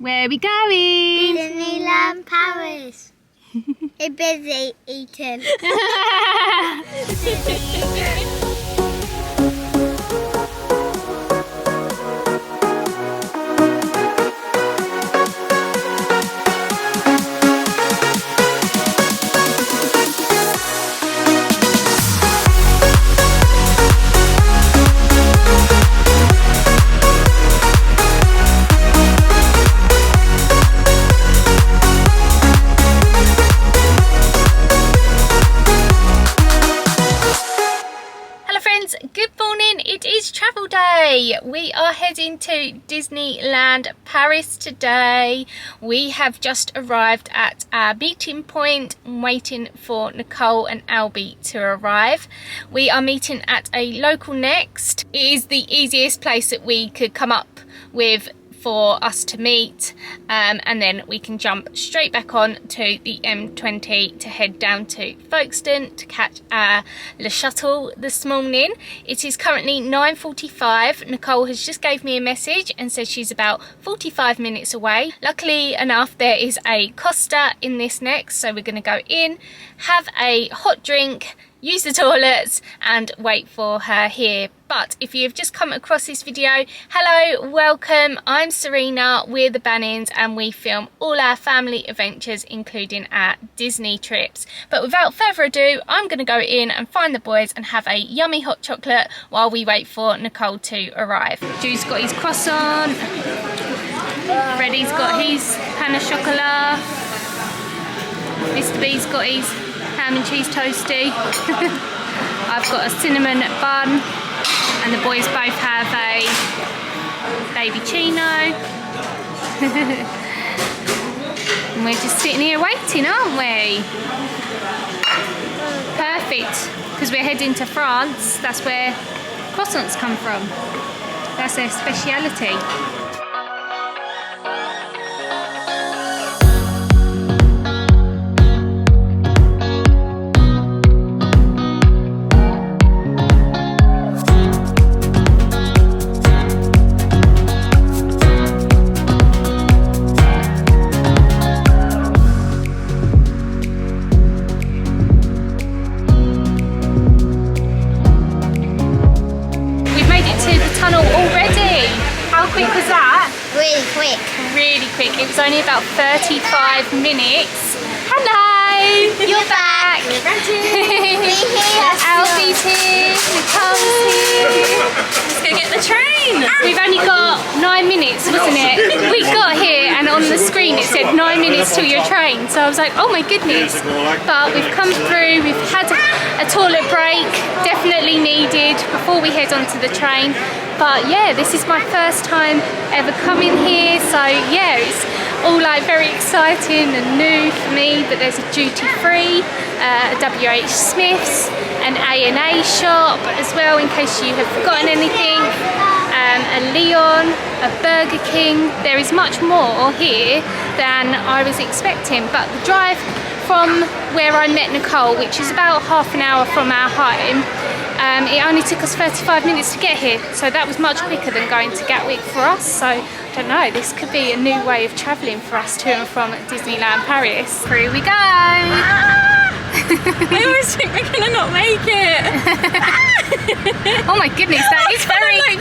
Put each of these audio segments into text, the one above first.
Where are we going? Disneyland Paris. We're busy eating. We are heading to Disneyland Paris today. We have just arrived at our meeting point, waiting for Nicole and Albie to arrive. We are meeting at a local next. It is the easiest place that we could come up with for us to meet, and then we can jump straight back on to the M20 to head down to Folkestone to catch our shuttle this morning. It is currently 9:45. Nicole has just gave me a message and says she's about 45 minutes away. Luckily enough, there is a Costa in this next, so we're going to go in, have a hot drink, use the toilets and wait for her here. But if you've just come across this video, hello, welcome. I'm Serena, we're the Bannings and we film all our family adventures, including our Disney trips. But without further ado, I'm going to go in and find the boys and have a yummy hot chocolate while we wait for Nicole to arrive. Drew's got his croissant, Freddie's got his pain au chocolat, Mr B's got his ham and cheese toasty. I've got a cinnamon bun, and the boys both have a baby chino. And we're just sitting here waiting, aren't we? Perfect, because we're heading to France. That's where croissants come from. That's their speciality. Really quick. It was only about 35 minutes. Hello! You're back! We're here! Albie's here, Nicole's here. Let's go get the train! We've only got 9 minutes, wasn't it? We got here and on the screen it said 9 minutes till your train. So I was like, oh my goodness. But we've come through, we've had a toilet break, definitely needed before we head onto the train. But yeah, this is my first time ever coming here, so yeah, it's all like very exciting and new for me. But there's a duty free, a WH Smith's, an A&A shop as well in case you have forgotten anything, a Leon, a Burger King. There is much more here than I was expecting, but the drive from where I met Nicole, which is about half an hour from our home, it only took us 35 minutes to get here, so that was much quicker than going to Gatwick for us. So I don't know, this could be a new way of travelling for us to and from Disneyland Paris. Here we go! I always think we're gonna not make it. Oh my goodness, that is very I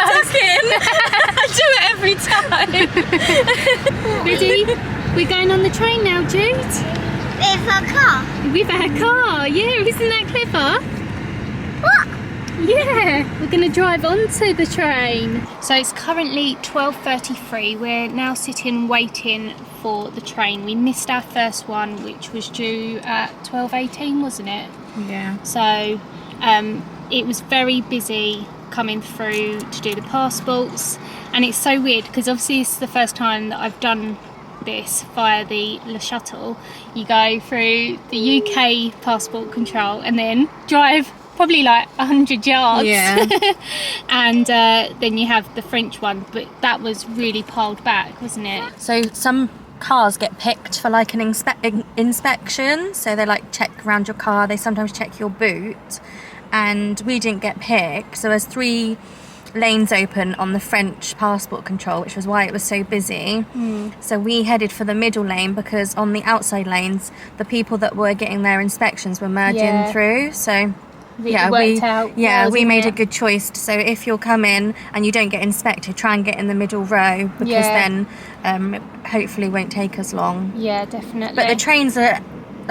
do it every time. Ready? We're going on the train now, Jude. With our car. With our car, yeah, isn't that clever? What? Yeah, we're going to drive onto the train. So it's currently 12:33. We're now sitting waiting for the train. We missed our first one, which was due at 12:18, wasn't it? Yeah. So it was very busy coming through to do the passports, and it's so weird because obviously it's the first time that I've done this via the shuttle. You go through the UK passport control and then drive probably like 100 yards, yeah. And then you have the French one, but that was really piled back, wasn't it? So some cars get picked for like an inspection, so they like check around your car, they sometimes check your boot, and we didn't get picked. So there's 3 lanes open on the French passport control, which was why it was so busy. So we headed for the middle lane because on the outside lanes, the people that were getting their inspections were merging through. So It worked out well, we didn't made it? a good choice. So if you're coming and you don't get inspected, try and get in the middle row, because then it hopefully won't take us long. Yeah, definitely. But the trains are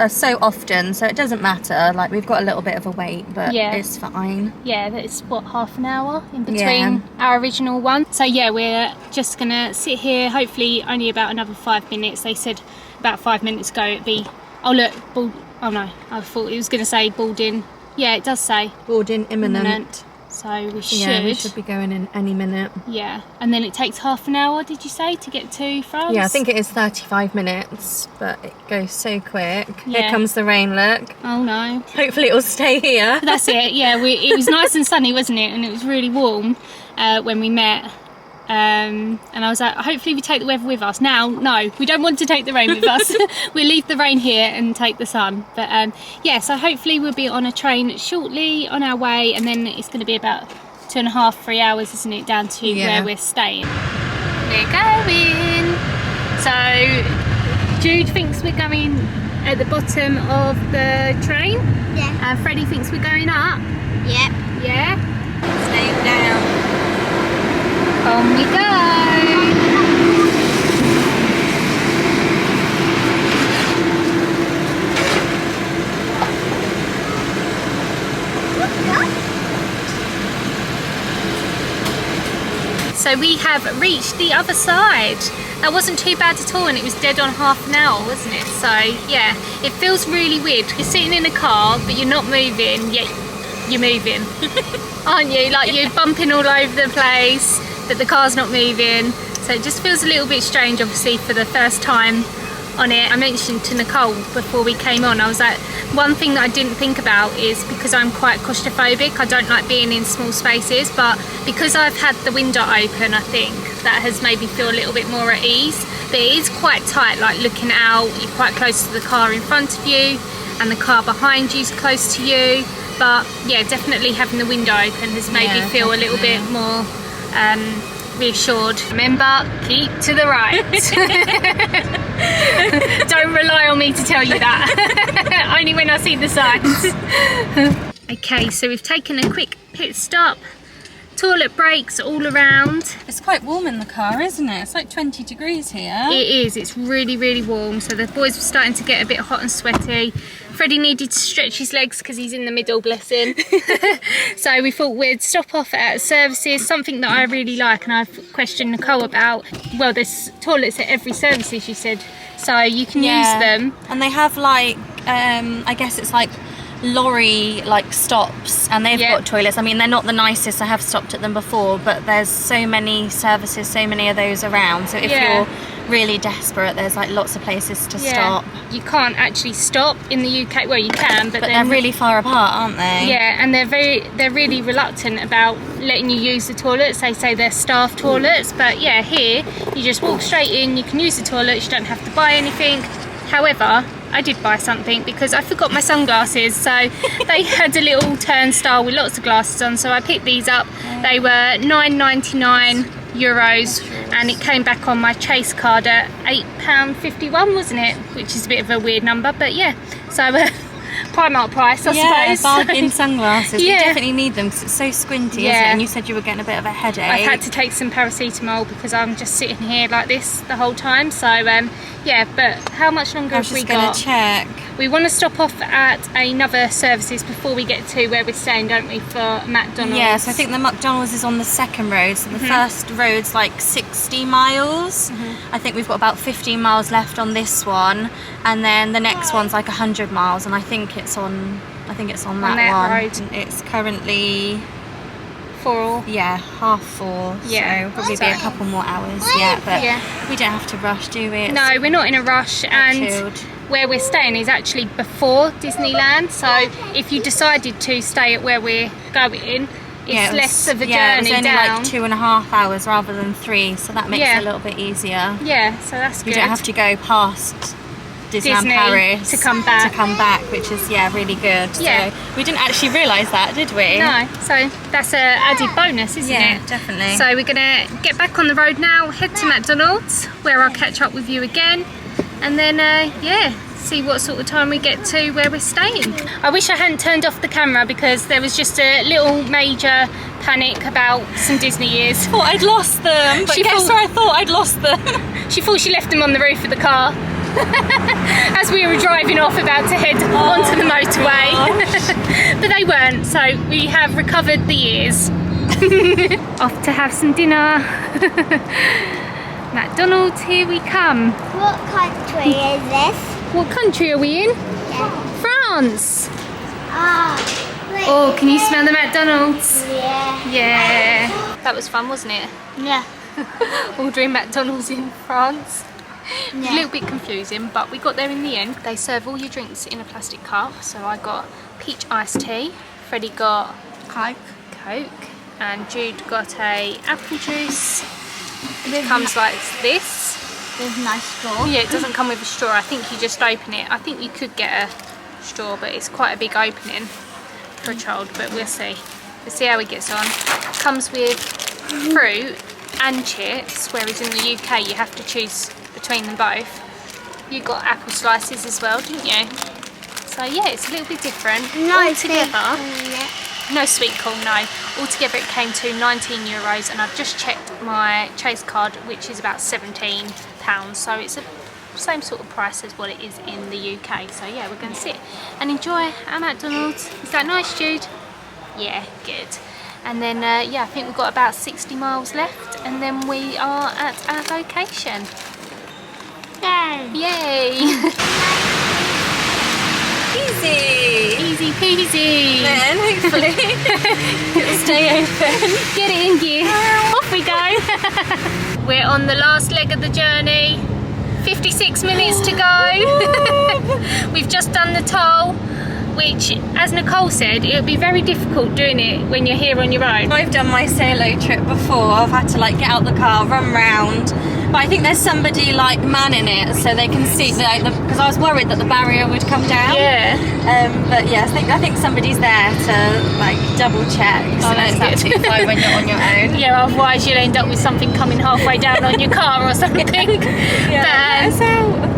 so often, so it doesn't matter. Like, we've got a little bit of a wait, but it's fine. Yeah, that's what, half an hour in between Yeah. our original one. So yeah, we're just gonna sit here, hopefully only about another 5 minutes. They said about 5 minutes ago it'd be, oh look, oh no, I thought it was gonna say boarding. Yeah, it does say Boarding imminent. so we should. Yeah, we should be going in any minute. Yeah, and then it takes half an hour, did you say, to get to France? Yeah, I think it is 35 minutes, but it goes so quick. Yeah. Here comes the rain, look. Oh no. Hopefully it'll stay here. That's it, yeah, it was nice and sunny, wasn't it? And it was really warm when we met. And I was like, hopefully we take the weather with us. Now, no, we don't want to take the rain with us. We'll leave the rain here and take the sun. But yeah, so hopefully we'll be on a train shortly on our way, and then it's going to be about 2.5, 3 hours, isn't it, down to where we're staying. We're going. So Jude thinks we're going at the bottom of the train. Yeah. And Freddie thinks we're going up. Yep. Yeah. Stay down. On we go. So we have reached the other side. That wasn't too bad at all, and it was dead on half an hour, wasn't it? So yeah, it feels really weird. You're sitting in a car, but you're not moving, yet you're moving. Aren't you? Like, you're bumping all over the place, but the car's not moving. So it just feels a little bit strange, obviously, for the first time on it. I mentioned to Nicole before we came on, I was like, one thing that I didn't think about is because I'm quite claustrophobic, I don't like being in small spaces, but because I've had the window open, I think that has made me feel a little bit more at ease. But it is quite tight, like looking out, you're quite close to the car in front of you, and the car behind you is close to you. But yeah, definitely having the window open has made me feel a little bit more reassured. Remember, keep to the right. Don't rely on me to tell you that. Only when I see the signs. Okay, so we've taken a quick pit stop. Toilet breaks all around. It's quite warm in the car, isn't it? It's like 20 degrees here. It is, it's really, really warm. So the boys were starting to get a bit hot and sweaty. Freddie needed to stretch his legs because he's in the middle, bless him. So we thought we'd stop off at services, something that I really like, and I've questioned Nicole about. Well, there's toilets at every services, she said, so you can use them. And they have like, I guess it's like lorry like stops, and they've got toilets. I mean, they're not the nicest, I have stopped at them before, but there's so many services, so many of those around, so if you're really desperate, there's like lots of places to stop. You can't actually stop in the UK, well you can, but they're really far apart, aren't they? Yeah, and they're really reluctant about letting you use the toilets. They say they're staff toilets, but yeah, here you just walk straight in, you can use the toilets, you don't have to buy anything. However, I did buy something because I forgot my sunglasses, so they had a little turnstile with lots of glasses on, so I picked these up. They were €9.99 and it came back on my Chase card at £8.51, wasn't it? Which is a bit of a weird number, but yeah, so Primark price, I suppose. Bargain sunglasses. Yeah. You definitely need them because it's so squinty, isn't it? And you said you were getting a bit of a headache. I've had to take some paracetamol because I'm just sitting here like this the whole time. So yeah, but how much longer have we got? I was just going to check. We want to stop off at another services before we get to where we're staying, don't we, for McDonald's? Yeah, so I think the McDonald's is on the second road. So the first road's like 60 miles. I think we've got about 15 miles left on this one, and then the next one's like 100 miles, and I think it's on that one. Road. It's currently 4. Yeah, 4:30. Yeah. So probably be a couple more hours. Yeah, but we don't have to rush, do we? No, we're not in a rush, and chilled. Where we're staying is actually before Disneyland, so if you decided to stay at where we're going, it's less of a journey it was only down. like 2.5 hours rather than 3, so that makes it a little bit easier. Yeah, so that's good. You don't have to go past Disneyland Disney Paris to come back. which is really good. Yeah. So we didn't actually realise that, did we? No, so that's a added bonus, isn't Yeah, it? definitely. So we're gonna get back on the road now, head to McDonald's, where I'll catch up with you again, and then see what sort of time we get to where we're staying. I wish I hadn't turned off the camera because there was just a little major panic about some Disney years. I thought I'd lost them, but guess where I thought I'd lost them? She thought she left them on the roof of the car as we were driving off about to head onto the motorway. But they weren't, so we have recovered the years. Off to have some dinner. McDonald's, here we come. What country is this? What country are we in? Yeah. France. Wait, Oh, can you smell the McDonald's? Yeah. Yeah. That was fun, wasn't it? Yeah. Ordering McDonald's in France. A Yeah. little bit confusing, but we got there in the end. They serve all your drinks in a plastic cup. So I got peach iced tea, Freddie got Coke, and Jude got a apple juice. It comes like this. With nice straw. Yeah, it doesn't come with a straw. I think you just open it. I think you could get a straw, but it's quite a big opening for a child, but we'll see. We'll see how he gets on. Comes with fruit and chips, whereas in the UK you have to choose between them both. You got apple slices as well, didn't you? So yeah, it's a little bit different. Altogether, no sweet corn, no. Altogether it came to €19, and I've just checked my Chase card, which is about £17. So it's the same sort of price as what it is in the UK. So yeah, we're going to sit and enjoy our McDonald's. Is that nice, Jude? Yeah, good. And then yeah, I think we've got about 60 miles left, and then we are at our location. Yay! Easy peasy. Then hopefully it'll stay open. Get it in gear. Off we go. We're on the last leg of the journey. 56 minutes to go. We've just done the toll, which, as Nicole said, it would be very difficult doing it when you're here on your own. I've done my solo trip before. I've had to get out the car, run round. But I think there's somebody manning it so they can see because I was worried that the barrier would come down. Yeah. But yes, I think somebody's there to double check. So that's it's good. absolutely fine when you're on your own. Yeah, otherwise you'll end up with something coming halfway down on your car or something.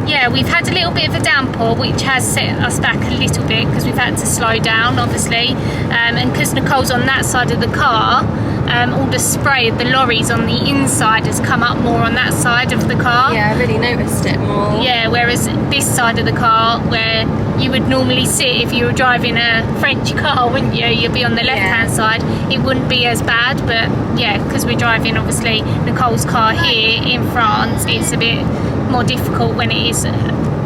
Yeah, we've had a little bit of a downpour, which has set us back a little bit because we've had to slow down, obviously. And because Nicole's on that side of the car, all the spray of the lorries on the inside has come up more on that side of the car. Yeah, I really noticed it more. Yeah, whereas this side of the car, where you would normally sit if you were driving a French car, wouldn't you? You'd be on the left-hand side. It wouldn't be as bad, but yeah, because we're driving, obviously, Nicole's car here in France, it's a bit more difficult when it is,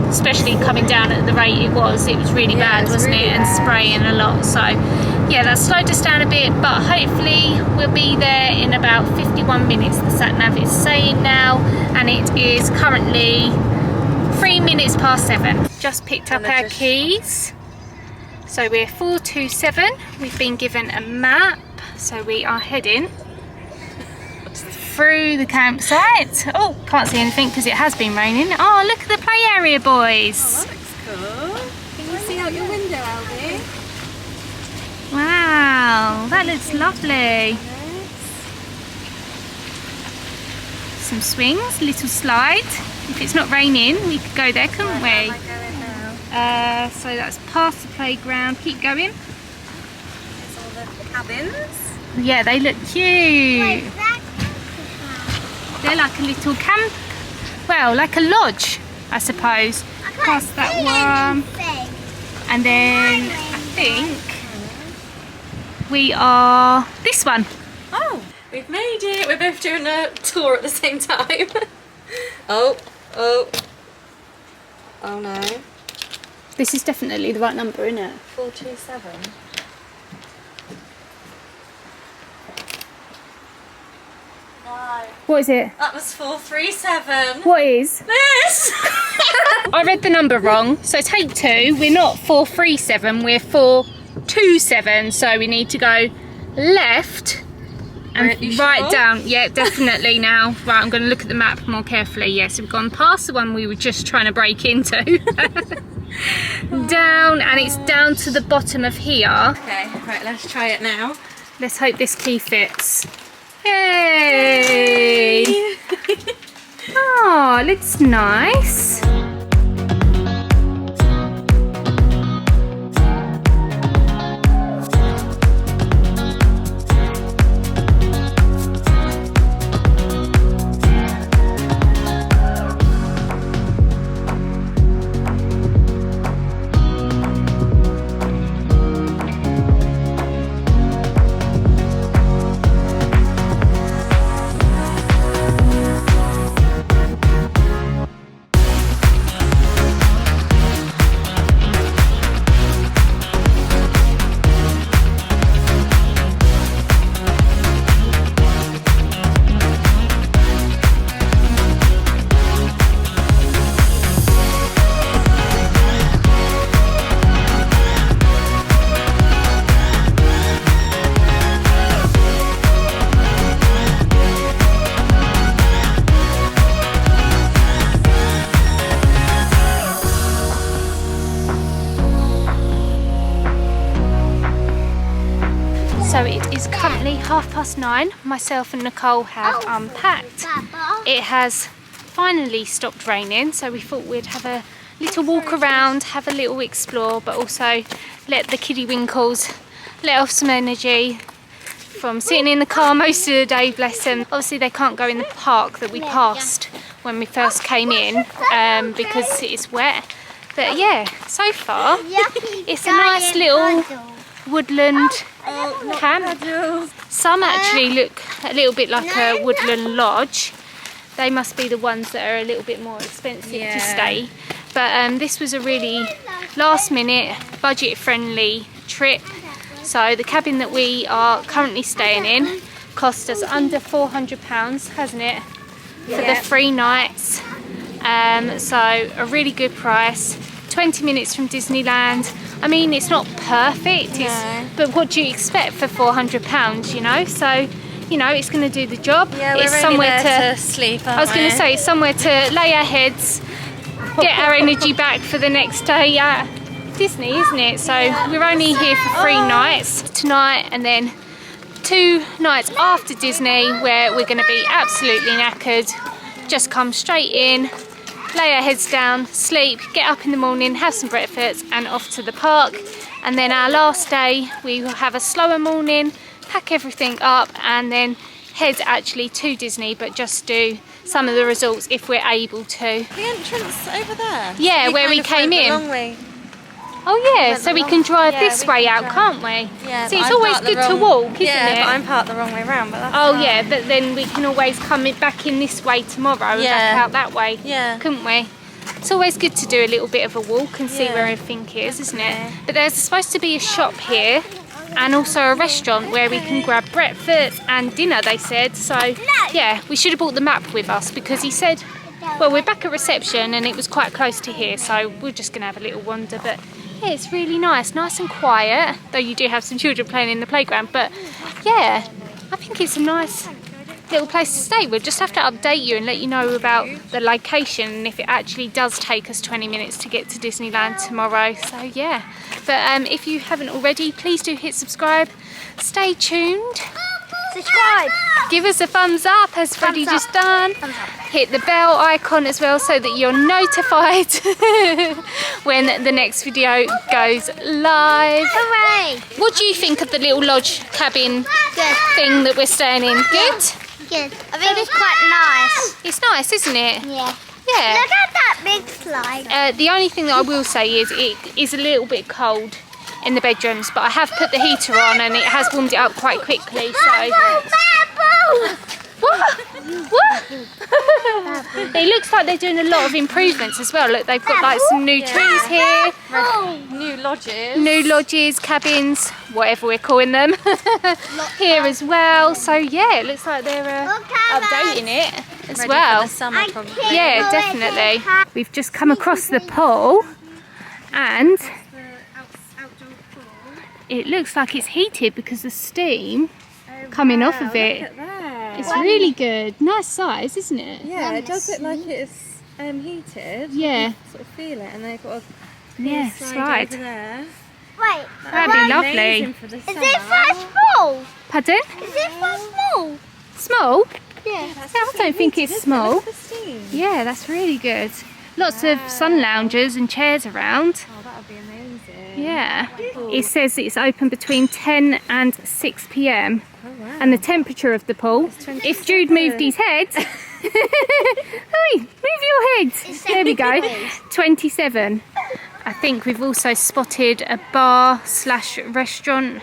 especially coming down at the rate it was really bad, wasn't really it? And spraying a lot. So yeah, that slowed us down a bit, but hopefully we'll be there in about 51 minutes, the sat nav is saying now, and it is currently 3 minutes past 7. Just picked up our keys, so we're 427. We've been given a map, so we are heading through the campsite. Oh, can't see anything because it has been raining. Oh, look at the play area, boys. Oh, that looks cool. Can you see out your window, Albie? Wow, that looks lovely. Some swings, little slide. If it's not raining, we could go there, couldn't we? So that's past the playground. Keep going. There's all the cabins. Yeah, they look cute. Wait, that They're like a little camp, well, like a lodge, I suppose. Past that one. And then I think we are this one. Oh, we've made it. We're both doing a tour at the same time. Oh no. This is definitely the right number, isn't it? 427. No. What is it? That was 437. What is? This! I read the number wrong, so take 2. We're not 437, we're 427, so we need to go left and You right sure? down. Yeah, definitely now. Right, I'm going to look at the map more carefully. Yeah, so we've gone past the one we were just trying to break into. Down, and it's down to the bottom of here. Okay, right, let's try it now. Let's hope this key fits. Hey! Oh, it looks nice. So it is currently 9:30. Myself and Nicole have unpacked. It has finally stopped raining, so we thought we'd have a little walk around, have a little explore, but also let the kiddie winkles let off some energy from sitting in the car most of the day, bless them. Obviously they can't go in the park that we passed when we first came in because it's wet. But yeah, so far it's a nice little woodland camp. Some actually look a little bit like a woodland lodge. They must be the ones that are a little bit more expensive to stay. But this was a really last minute, budget friendly trip. So the cabin that we are currently staying in cost us under £400, hasn't it? For the 3 nights. So a really good price. 20 minutes from Disneyland. I mean, it's not perfect, but what do you expect for £400, you know? So, you know, it's going to do the job. Yeah, we're it's only somewhere there to sleep, I was going to say, it's somewhere to lay our heads, get our energy back for the next day at Disney, isn't it? So we're only here for 3 nights tonight, and then 2 nights after Disney where we're going to be absolutely knackered. Just come straight in, lay our heads down, sleep, get up in the morning, have some breakfast and off to the park. And then our last day we will have a slower morning, pack everything up and then head actually to Disney, but just do some of the resorts if we're able to. The entrance over there? Yeah, where we came in. The long way. Oh yeah, so we can drive this we way can out, drive. can't we? Yeah, See, but it's I'm always parked the good to wrong- walk, isn't yeah, it? but I'm parked the wrong way round, but that's Oh fine. yeah, but then we can always come back in this way tomorrow and back out that way, couldn't we? It's always good to do a little bit of a walk and see where everything is, isn't it? But there's supposed to be a shop here and also a restaurant where we can grab breakfast and dinner, they said. So yeah, we should have brought the map with us because he said, well, we're back at reception and it was quite close to here, so we're just gonna have a little wander. But yeah, it's really nice and quiet, though you do have some children playing in the playground. But yeah, I think it's a nice little place to stay. We'll just have to update you and let you know about the location and if it actually does take us 20 minutes to get to Disneyland tomorrow. So yeah, but if you haven't already, please do hit subscribe. Stay tuned. Subscribe. Give us a thumbs up as Freddie just done. Hit the bell icon as well so that you're notified when the next video goes live. Hooray. What do you think of the little lodge cabin Good. thing that we're staying in? Good? Good. I think it's quite nice. It's nice, isn't it? Yeah. Yeah. Look at that big slide. The only thing that I will say is it is a little bit cold in the bedrooms, but I have put the heater on and it has warmed it up quite quickly. So what? It looks like they're doing a lot of improvements as well. Look, they've got like some new trees here, New lodges. new lodges, cabins, whatever we're calling them, here as well. So yeah, it looks like they're updating it as Ready well. for the summer, probably. Yeah, definitely. We've just come across the pool and it looks like it's heated because the steam coming off of it. Look at that. It's really good. Nice size, isn't it? Yeah, it does look like it's heated. Yeah. You can sort of feel it, and they've got a slide. over there. Wait, That'd be lovely. Amazing for the is summer. it for small? Pardon? Is it for small? Small? Yeah. I don't think it's small. Look at the steam. Yeah, that's really good. Lots of sun loungers and chairs around. Oh, that would be amazing. Yeah. It says it's open between 10 and 6 p.m. Oh, wow. And the temperature of the pool, if Jude moved his head, Oi, move your head. There we go. 27. I think we've also spotted a bar/restaurant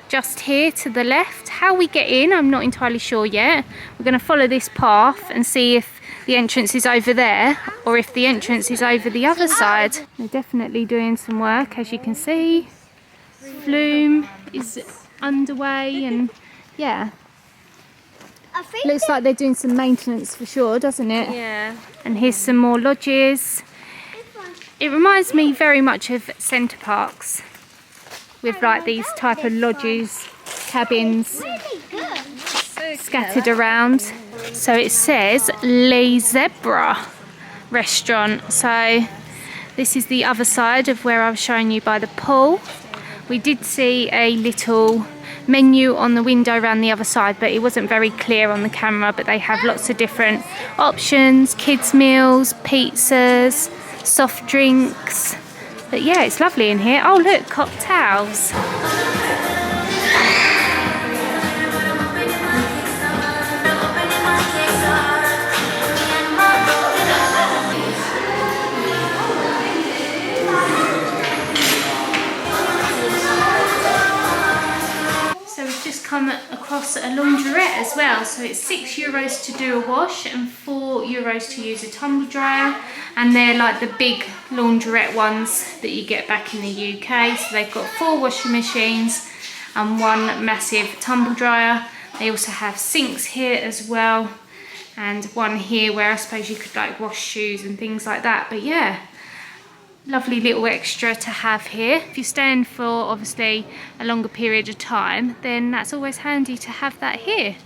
just here to the left. How we get in, I'm not entirely sure yet. We're going to follow this path and see if the entrance is over there or if the entrance is over the other side. They're definitely doing some work, as you can see. Flume is underway, and yeah, I think looks like they're doing some maintenance for sure, doesn't it? Yeah. And here's some more lodges. It reminds me very much of centre parks, with like these type of lodges, cabins really good. scattered around. So it says Les Zebra restaurant. So this is the other side of where I was showing you by the pool. We did see a little menu on the window around the other side, but it wasn't very clear on the camera. But they have lots of different options: kids meals, pizzas, soft drinks. But yeah, it's lovely in here. Oh look, cocktails. So we've just come across a laundrette as well. So it's €6 to do a wash and €4 to use a tumble dryer. And they're like the big laundrette ones that you get back in the UK. So they've got 4 washing machines and 1 massive tumble dryer. They also have sinks here as well, and one here where I suppose you could like wash shoes and things like that. But yeah, lovely little extra to have here. If you're staying for obviously a longer period of time, then that's always handy to have that here.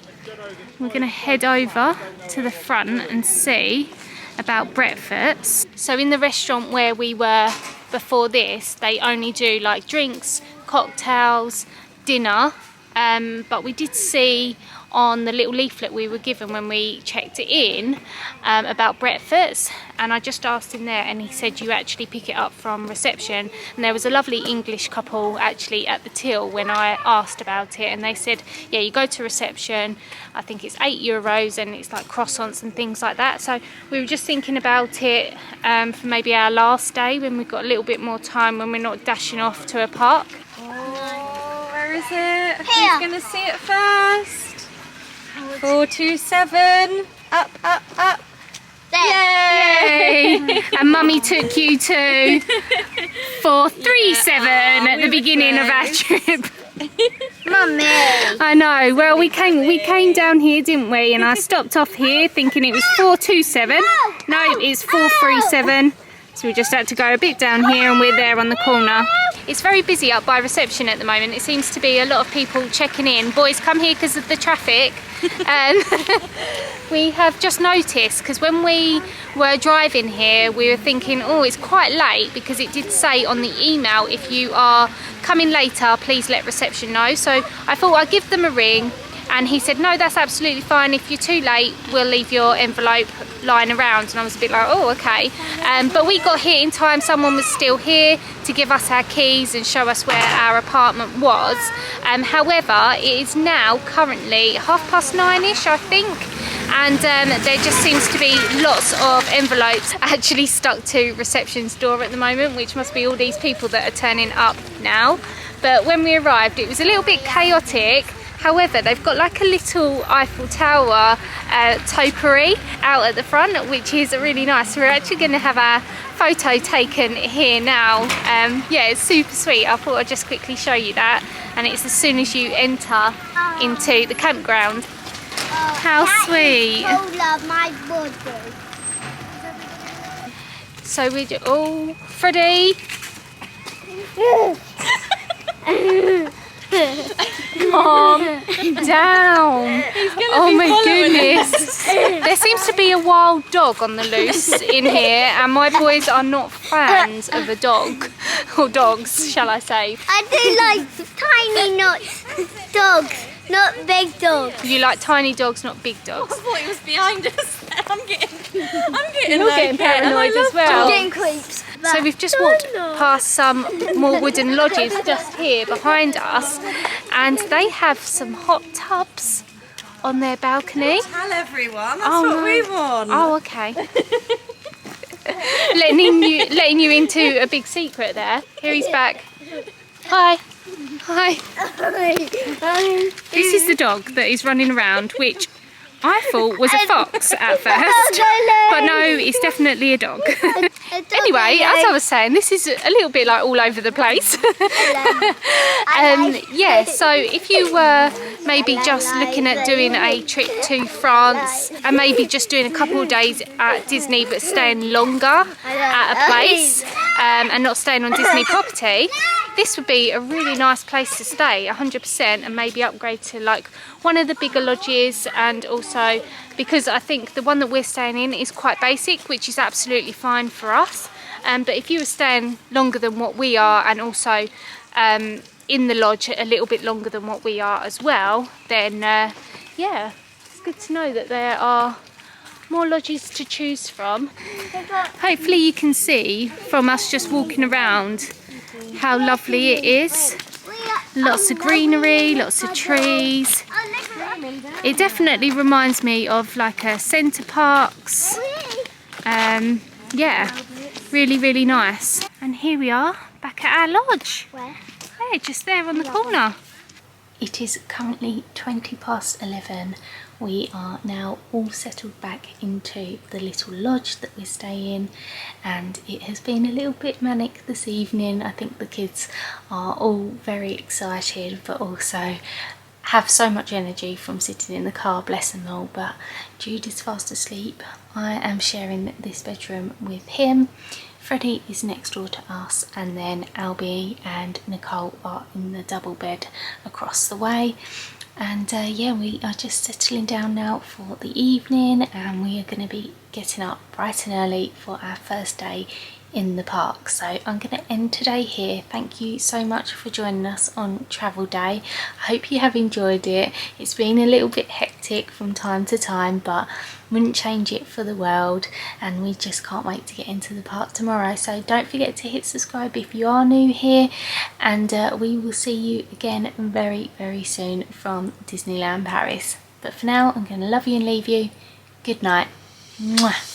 We're going to head over to the front and see about breakfast. So in the restaurant where we were before this, they only do like drinks, cocktails, dinner, but we did see on the little leaflet we were given when we checked it in about breakfast, and I just asked him there and he said you actually pick it up from reception. And there was a lovely English couple actually at the till when I asked about it, and they said yeah, you go to reception, I think it's €8 and it's like croissants and things like that. So we were just thinking about it for maybe our last day when we've got a little bit more time, when we're not dashing off to a park. Oh, where is it? Here. Who's going to see it first? 427. Up, up, up. There. Yay! And Mummy took you to 437 at the beginning of our trip. Mummy. I know. Well, we came down here, didn't we? And I stopped off here thinking it was 427. No, it's 437. So we just had to go a bit down here and we're there on the corner. It's very busy up by reception at the moment. It seems to be a lot of people checking in. Boys, come here because of the traffic. We have just noticed, because when we were driving here, we were thinking, oh, it's quite late, because it did say on the email, if you are coming later, please let reception know. So I thought I'd give them a ring. And he said, no, that's absolutely fine. If you're too late, we'll leave your envelope lying around. And I was a bit like, oh, okay. But we got here in time. Someone was still here to give us our keys and show us where our apartment was. However, it is now currently 9:30ish, I think. And there just seems to be lots of envelopes actually stuck to reception's door at the moment, which must be all these people that are turning up now. But when we arrived, it was a little bit chaotic. However, they've got like a little Eiffel Tower topiary out at the front, which is really nice. We're actually going to have our photo taken here now. Yeah, it's super sweet. I thought I'd just quickly show you that. And it's as soon as you enter into the campground. How sweet. My body. So we do, oh, Freddie. calm down. Oh my goodness. There seems to be a wild dog on the loose in here, and my boys are not fans of a dog, or dogs, shall I say. I do like tiny dogs, not big dogs. You like tiny dogs, not big dogs. I thought he was behind us. I'm getting You're getting paranoid as well. I'm getting creeps. So we've just walked past some more wooden lodges just here behind us, and they have some hot tubs on their balcony. Tell everyone. That's what we want. Oh, okay. letting you into a big secret there. Here he's back. Hi. Hi. This is the dog that is running around, which I thought was a fox at first, but no, it's definitely a dog. Anyway, as I was saying, this is a little bit like all over the place. Yeah, so if you were maybe just looking at doing a trip to France and maybe just doing a couple of days at Disney but staying longer at a place and not staying on Disney property, this would be a really nice place to stay, 100%, and maybe upgrade to like one of the bigger lodges. And also because I think the one that we're staying in is quite basic, which is absolutely fine for us. But if you were staying longer than what we are, and also in the lodge a little bit longer than what we are as well, then yeah, it's good to know that there are more lodges to choose from. Hopefully you can see from us just walking around how lovely it is. Lots of greenery, lots of trees. It definitely reminds me of like a centre parks. Yeah, really, really nice. And here we are back at our lodge. Where? Yeah, just there on the corner. It is currently 11:20. We are now all settled back into the little lodge that we stay in, and it has been a little bit manic this evening. I think the kids are all very excited, but also have so much energy from sitting in the car, bless them all. But Jude is fast asleep. I am sharing this bedroom with him. Freddie is next door to us, and then Albie and Nicole are in the double bed across the way. And yeah, we are just settling down now for the evening, and we are going to be getting up bright and early for our first day in the park. So I'm going to end today here. Thank you so much for joining us on travel day. I hope you have enjoyed it. It's been a little bit hectic from time to time, but wouldn't change it for the world, and we just can't wait to get into the park tomorrow. So don't forget to hit subscribe if you are new here, and we will see you again very, very soon from Disneyland Paris. But for now, I'm going to love you and leave you. Good night. Mwah.